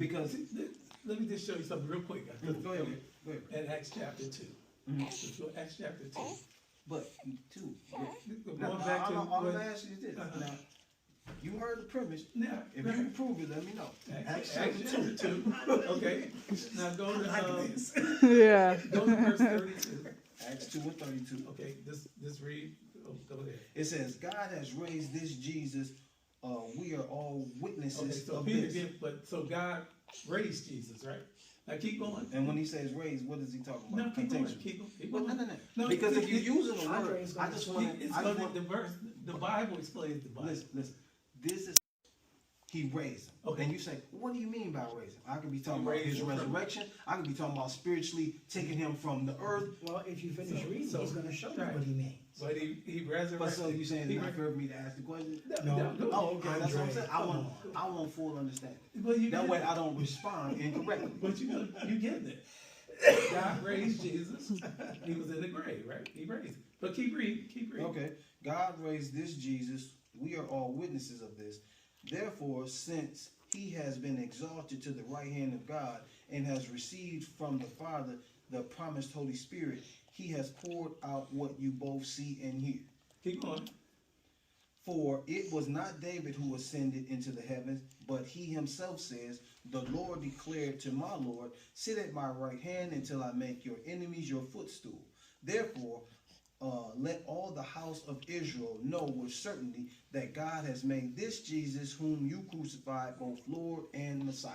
Because Let me just show you something real quick. go ahead. In Acts chapter 2. Let's go Acts chapter 2. But two. Going back to I'm what- gonna ask you this. Now, you heard the premise. Now, If you can prove it, let me know. Acts chapter 2. Okay. Now go to Yeah. go to verse 32. Acts 2:32. Okay, this read. Go there. It says, God has raised this Jesus. We are all Okay, witnesses so of Peter this. so God raised Jesus, right? Now keep going. And when he says raised, what is he talking about? No, keep going. Contextual. Keep Well, going. no. Because if you're using the word, Andre's I gonna just explain- want The verse, the Bible explains the Bible. listen. This is he raised him. Okay. And you say, what do you mean by raising? I could be talking He about raised his him from- resurrection. I could be talking about spiritually taking him from the earth. Well, if you finish reading, so- he's gonna show you right. what he means. But he resurrected. But so you saying he it's not re- fair for me to ask the question? No. go Oh, okay. That's what I'm Andre, saying. come I want full understanding. Well, you That get way it. I don't respond incorrectly. But you get it. God raised Jesus. He was in the grave, right? He raised him. But keep reading. Okay. God raised this Jesus. We are all witnesses of this. Therefore, since he has been exalted to the right hand of God and has received from the Father the promised Holy Spirit, he has poured out what you both see and hear. Keep going. For it was not David who ascended into the heavens, but he himself says, the Lord declared to my Lord, sit at my right hand until I make your enemies your footstool. Therefore, let all the house of Israel know with certainty that God has made this Jesus whom you crucified both Lord and Messiah.